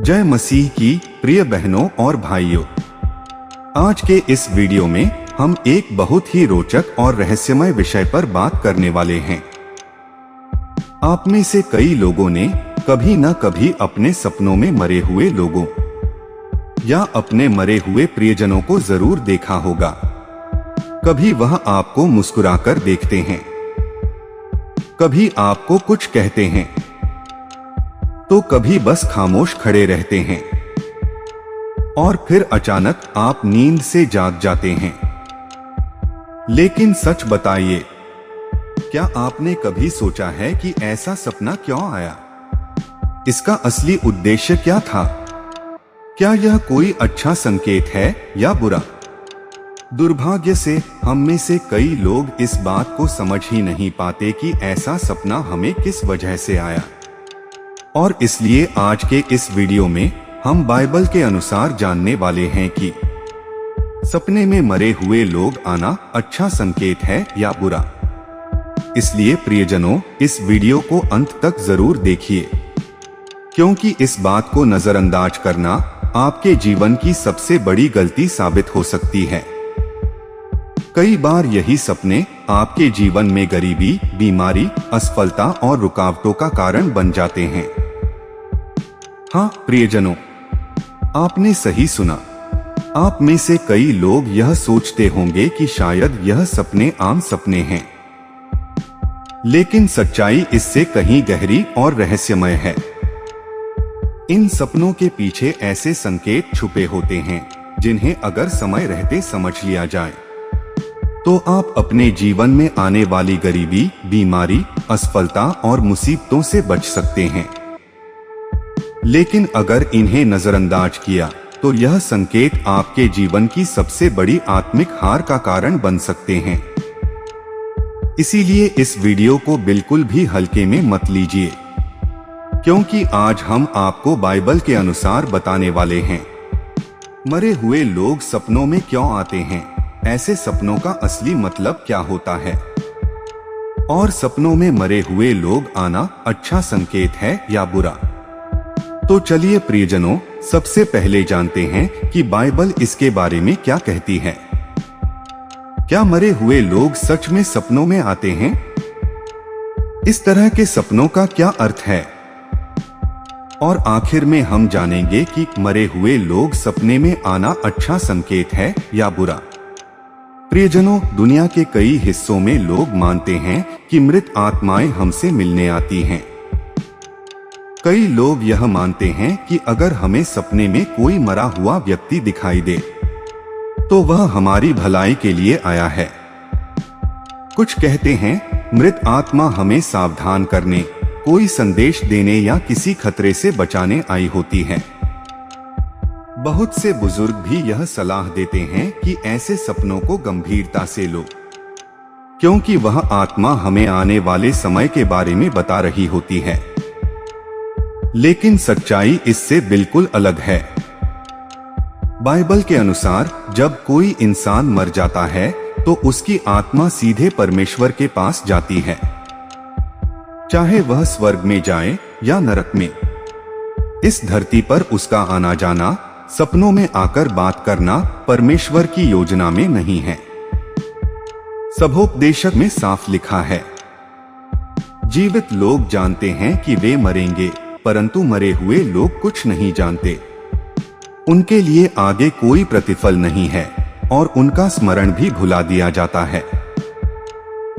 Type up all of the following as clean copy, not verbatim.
जय मसीह की प्रिय बहनों और भाइयों, आज के इस वीडियो में हम एक बहुत ही रोचक और रहस्यमय विषय पर बात करने वाले हैं। आप में से कई लोगों ने कभी न कभी अपने सपनों में मरे हुए लोगों या अपने मरे हुए प्रियजनों को जरूर देखा होगा। कभी वह आपको मुस्कुराकर देखते हैं, कभी आपको कुछ कहते हैं, तो कभी बस खामोश खड़े रहते हैं और फिर अचानक आप नींद से जाग जाते हैं। लेकिन सच बताइए, क्या आपने कभी सोचा है कि ऐसा सपना क्यों आया? इसका असली उद्देश्य क्या था? क्या यह कोई अच्छा संकेत है या बुरा? दुर्भाग्य से हम में से कई लोग इस बात को समझ ही नहीं पाते कि ऐसा सपना हमें किस वजह से आया। और इसलिए आज के इस वीडियो में हम बाइबल के अनुसार जानने वाले हैं कि सपने में मरे हुए लोग आना अच्छा संकेत है या बुरा। इसलिए प्रियजनों, इस वीडियो को अंत तक जरूर देखिए, क्योंकि इस बात को नजरअंदाज करना आपके जीवन की सबसे बड़ी गलती साबित हो सकती है। कई बार यही सपने आपके जीवन में गरीबी, बीमारी, असफलता और रुकावटों का कारण बन जाते हैं। हाँ प्रियजनों, आपने सही सुना। आप में से कई लोग यह सोचते होंगे कि शायद यह सपने आम सपने हैं, लेकिन सच्चाई इससे कहीं गहरी और रहस्यमय है। इन सपनों के पीछे ऐसे संकेत छुपे होते हैं जिन्हें अगर समय रहते समझ लिया जाए तो आप अपने जीवन में आने वाली गरीबी, बीमारी, असफलता और मुसीबतों से बच सकते हैं। लेकिन अगर इन्हें नजरअंदाज किया तो यह संकेत आपके जीवन की सबसे बड़ी आत्मिक हार का कारण बन सकते हैं। इसीलिए इस वीडियो को बिल्कुल भी हल्के में मत लीजिए, क्योंकि आज हम आपको बाइबल के अनुसार बताने वाले हैं मरे हुए लोग सपनों में क्यों आते हैं, ऐसे सपनों का असली मतलब क्या होता है, और सपनों में मरे हुए लोग आना अच्छा संकेत है या बुरा। तो चलिए प्रियजनों, सबसे पहले जानते हैं कि बाइबल इसके बारे में क्या कहती है। क्या मरे हुए लोग सच में सपनों में आते हैं? इस तरह के सपनों का क्या अर्थ है? और आखिर में हम जानेंगे कि मरे हुए लोग सपने में आना अच्छा संकेत है या बुरा। प्रियजनों, दुनिया के कई हिस्सों में लोग मानते हैं कि मृत आत्माएं हमसे मिलने आती हैं। कई लोग यह मानते हैं कि अगर हमें सपने में कोई मरा हुआ व्यक्ति दिखाई दे तो वह हमारी भलाई के लिए आया है। कुछ कहते हैं मृत आत्मा हमें सावधान करने, कोई संदेश देने या किसी खतरे से बचाने आई होती है। बहुत से बुजुर्ग भी यह सलाह देते हैं कि ऐसे सपनों को गंभीरता से लो, क्योंकि वह आत्मा हमें आने वाले समय के बारे में बता रही होती है। लेकिन सच्चाई इससे बिल्कुल अलग है। बाइबल के अनुसार जब कोई इंसान मर जाता है तो उसकी आत्मा सीधे परमेश्वर के पास जाती है, चाहे वह स्वर्ग में जाए या नरक में। इस धरती पर उसका आना जाना, सपनों में आकर बात करना परमेश्वर की योजना में नहीं है। सबोपदेशक में साफ लिखा है, जीवित लोग जानते हैं कि वे मरेंगे, परंतु मरे हुए लोग कुछ नहीं जानते। उनके लिए आगे कोई प्रतिफल नहीं है और उनका स्मरण भी भुला दिया जाता है।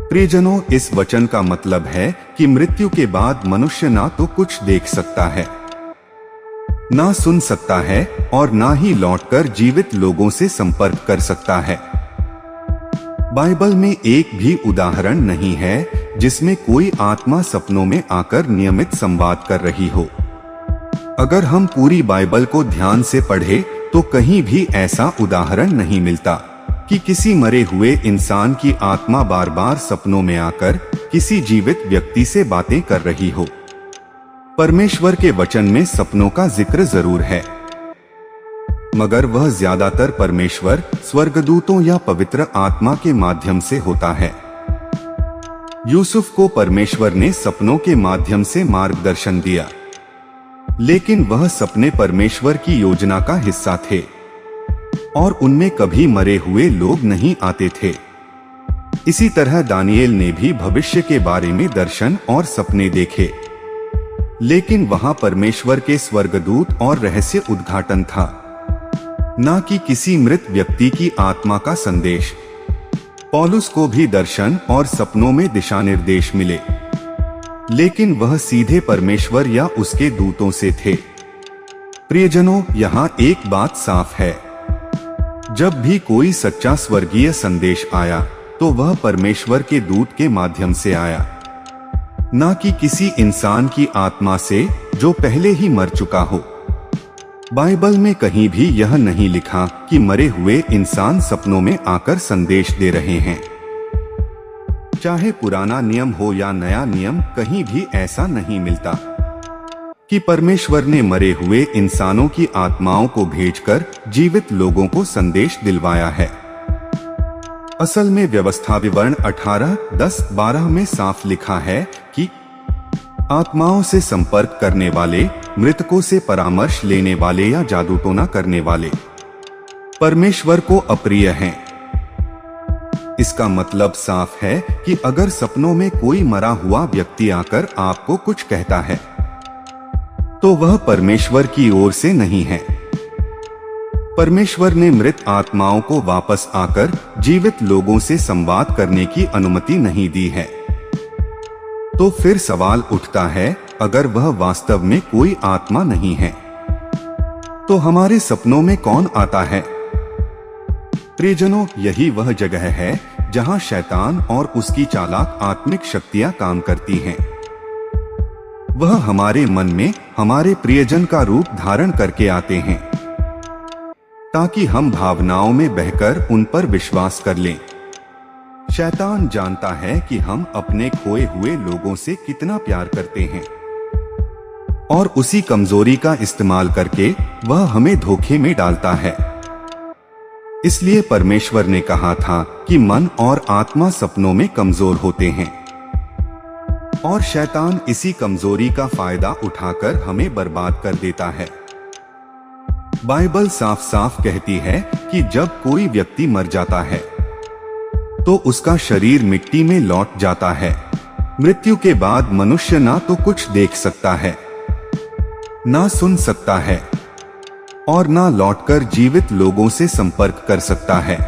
प्रियजनों, इस वचन का मतलब है कि मृत्यु के बाद मनुष्य ना तो कुछ देख सकता है, ना सुन सकता है और ना ही लौटकर जीवित लोगों से संपर्क कर सकता है। बाइबल में एक भी उदाहरण नहीं है जिसमें कोई आत्मा सपनों में आकर नियमित संवाद कर रही हो। अगर हम पूरी बाइबल को ध्यान से पढ़ें तो कहीं भी ऐसा उदाहरण नहीं मिलता कि किसी मरे हुए इंसान की आत्मा बार बार सपनों में आकर किसी जीवित व्यक्ति से बातें कर रही हो। परमेश्वर के वचन में सपनों का जिक्र जरूर है, मगर वह ज्यादातर परमेश्वर, स्वर्गदूतों या पवित्र आत्मा के माध्यम से होता है। यूसुफ को परमेश्वर ने सपनों के माध्यम से मार्गदर्शन दिया, लेकिन वह सपने परमेश्वर की योजना का हिस्सा थे और उनमें कभी मरे हुए लोग नहीं आते थे। इसी तरह दानिएल ने भी भविष्य के बारे में दर्शन और सपने देखे, लेकिन वहां परमेश्वर के स्वर्गदूत और रहस्य उद्घाटन था, न कि किसी मृत व्यक्ति की आत्मा का संदेश। पौलुस को भी दर्शन और सपनों में दिशा निर्देश मिले, लेकिन वह सीधे परमेश्वर या उसके दूतों से थे। प्रियजनों, यहाँ एक बात साफ है, जब भी कोई सच्चा स्वर्गीय संदेश आया तो वह परमेश्वर के दूत के माध्यम से आया, न कि किसी इंसान की आत्मा से जो पहले ही मर चुका हो। बाइबल में कहीं भी यह नहीं लिखा कि मरे हुए इंसान सपनों में आकर संदेश दे रहे हैं। चाहे पुराना नियम हो या नया नियम, कहीं भी ऐसा नहीं मिलता कि परमेश्वर ने मरे हुए इंसानों की आत्माओं को भेजकर जीवित लोगों को संदेश दिलवाया है। असल में व्यवस्था विवरण 18:10-12 में साफ लिखा है कि आत्माओं से संपर्क करने वाले, मृतकों से परामर्श लेने वाले या जादूटोना करने वाले परमेश्वर को अप्रिय हैं। इसका मतलब साफ है कि अगर सपनों में कोई मरा हुआ व्यक्ति आकर आपको कुछ कहता है तो वह परमेश्वर की ओर से नहीं है। परमेश्वर ने मृत आत्माओं को वापस आकर जीवित लोगों से संवाद करने की अनुमति नहीं दी है। तो फिर सवाल उठता है, अगर वह वास्तव में कोई आत्मा नहीं है तो हमारे सपनों में कौन आता है? प्रियजनों, यही वह जगह है जहां शैतान और उसकी चालाक आत्मिक शक्तियां काम करती हैं। वह हमारे मन में हमारे प्रियजन का रूप धारण करके आते हैं ताकि हम भावनाओं में बहकर उन पर विश्वास कर लें। शैतान जानता है कि हम अपने खोए हुए लोगों से कितना प्यार करते हैं और उसी कमजोरी का इस्तेमाल करके वह हमें धोखे में डालता है। इसलिए परमेश्वर ने कहा था कि मन और आत्मा सपनों में कमजोर होते हैं और शैतान इसी कमजोरी का फायदा उठाकर हमें बर्बाद कर देता है। बाइबल साफ साफ कहती है कि जब कोई व्यक्ति मर जाता है तो उसका शरीर मिट्टी में लौट जाता है। मृत्यु के बाद मनुष्य ना तो कुछ देख सकता है, ना सुन सकता है और ना लौटकर जीवित लोगों से संपर्क कर सकता है।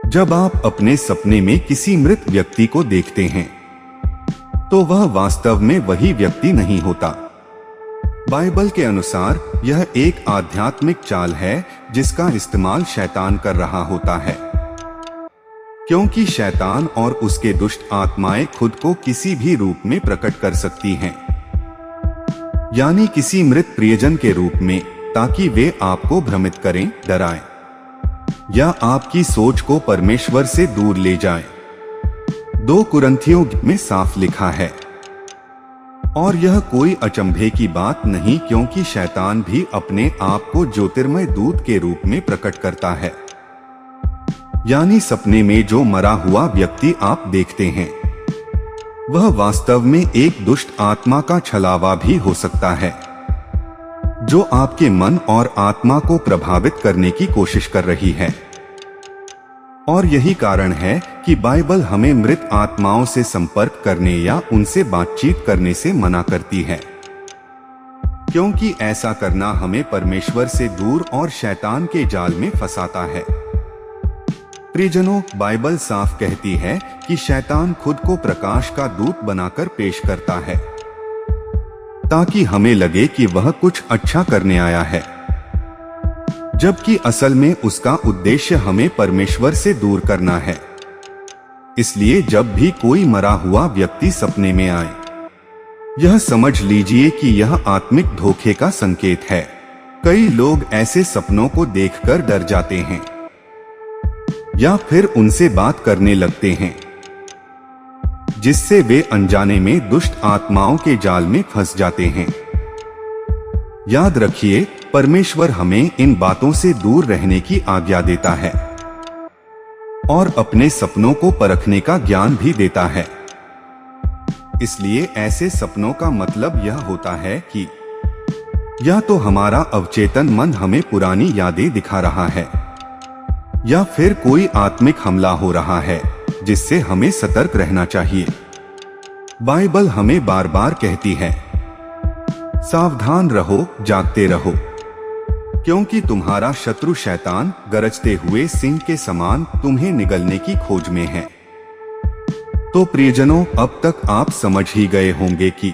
जब आप अपने सपने में किसी मृत व्यक्ति को देखते हैं तो वह वास्तव में वही व्यक्ति नहीं होता। बाइबल के अनुसार यह एक आध्यात्मिक चाल है जिसका इस्तेमाल शैतान कर रहा होता है, क्योंकि शैतान और उसके दुष्ट आत्माएं खुद को किसी भी रूप में प्रकट कर सकती हैं, यानी किसी मृत प्रियजन के रूप में, ताकि वे आपको भ्रमित करें, डराएं या आपकी सोच को परमेश्वर से दूर ले जाएं। 2 कुरिन्थियों में साफ लिखा है। और यह कोई अचंभे की बात नहीं, क्योंकि शैतान भी अपने आप को ज्योतिर्मय दूत के रूप में प्रकट करता है, यानी सपने में जो मरा हुआ व्यक्ति आप देखते हैं वह वास्तव में एक दुष्ट आत्मा का छलावा भी हो सकता है जो आपके मन और आत्मा को प्रभावित करने की कोशिश कर रही है। और यही कारण है कि बाइबल हमें मृत आत्माओं से संपर्क करने या उनसे बातचीत करने से मना करती है, क्योंकि ऐसा करना हमें परमेश्वर से दूर और शैतान के जाल में फंसाता है। प्रियजनों, बाइबल साफ कहती है कि शैतान खुद को प्रकाश का दूत बनाकर पेश करता है ताकि हमें लगे कि वह कुछ अच्छा करने आया है, जबकि असल में उसका उद्देश्य हमें परमेश्वर से दूर करना है। इसलिए जब भी कोई मरा हुआ व्यक्ति सपने में आए, यह समझ लीजिए कि यह आत्मिक धोखे का संकेत है। कई लोग ऐसे सपनों को देखकर डर जाते हैं या फिर उनसे बात करने लगते हैं, जिससे वे अनजाने में दुष्ट आत्माओं के जाल में फंस जाते हैं। याद रखिए, परमेश्वर हमें इन बातों से दूर रहने की आज्ञा देता है और अपने सपनों को परखने का ज्ञान भी देता है। इसलिए ऐसे सपनों का मतलब यह होता है कि या तो हमारा अवचेतन मन हमें पुरानी यादें दिखा रहा है, या फिर कोई आत्मिक हमला हो रहा है जिससे हमें सतर्क रहना चाहिए। बाइबल हमें बार बार कहती है, सावधान रहो, जागते रहो, क्योंकि तुम्हारा शत्रु शैतान गरजते हुए सिंह के समान तुम्हें निगलने की खोज में है। तो प्रियजनों, अब तक आप समझ ही गए होंगे कि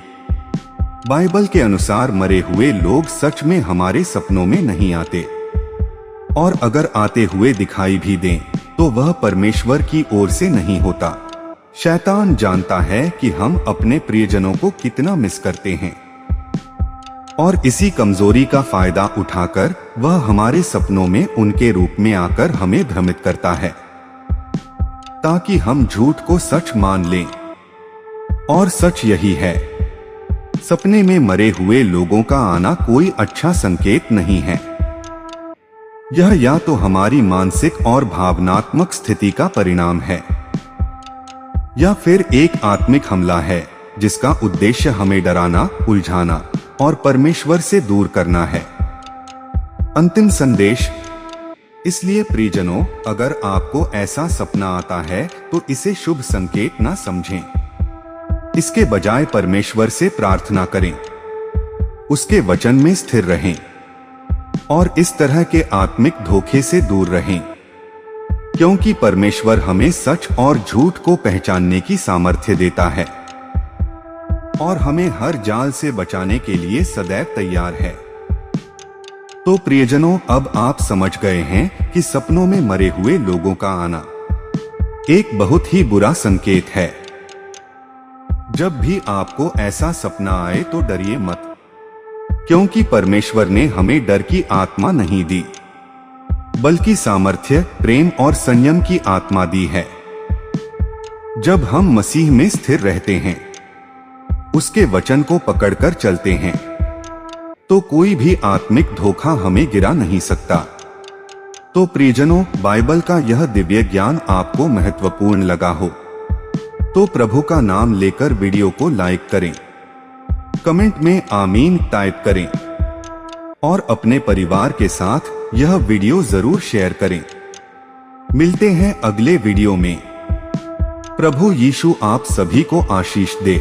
बाइबल के अनुसार मरे हुए लोग सच में हमारे सपनों में नहीं आते, और अगर आते हुए दिखाई भी दें तो वह परमेश्वर की ओर से नहीं होता। शैतान जानता है कि हम अपने प्रियजनों को कितना मिस करते हैं, और इसी कमजोरी का फायदा उठाकर वह हमारे सपनों में उनके रूप में आकर हमें भ्रमित करता है, ताकि हम झूठ को सच मान लें। और सच यही है, सपने में मरे हुए लोगों का आना कोई अच्छा संकेत नहीं है। यह या तो हमारी मानसिक और भावनात्मक स्थिति का परिणाम है, या फिर एक आत्मिक हमला है जिसका उद्देश्य हमें डराना, उलझाना और परमेश्वर से दूर करना है। अंतिम संदेश। इसलिए प्रियजनों, अगर आपको ऐसा सपना आता है तो इसे शुभ संकेत ना समझें। इसके बजाय परमेश्वर से प्रार्थना करें, उसके वचन में स्थिर रहें और इस तरह के आत्मिक धोखे से दूर रहें, क्योंकि परमेश्वर हमें सच और झूठ को पहचानने की सामर्थ्य देता है और हमें हर जाल से बचाने के लिए सदैव तैयार है। तो प्रियजनों, अब आप समझ गए हैं कि सपनों में मरे हुए लोगों का आना एक बहुत ही बुरा संकेत है। जब भी आपको ऐसा सपना आए तो डरिए मत, क्योंकि परमेश्वर ने हमें डर की आत्मा नहीं दी, बल्कि सामर्थ्य, प्रेम और संयम की आत्मा दी है। जब हम मसीह में स्थिर रहते हैं, उसके वचन को पकड़कर चलते हैं, तो कोई भी आत्मिक धोखा हमें गिरा नहीं सकता। तो प्रियजनों, बाइबल का यह दिव्य ज्ञान आपको महत्वपूर्ण लगा हो तो प्रभु का नाम लेकर वीडियो को लाइक करें, कमेंट में आमीन टाइप करें और अपने परिवार के साथ यह वीडियो जरूर शेयर करें। मिलते हैं अगले वीडियो में। प्रभु यीशु आप सभी को आशीष दे।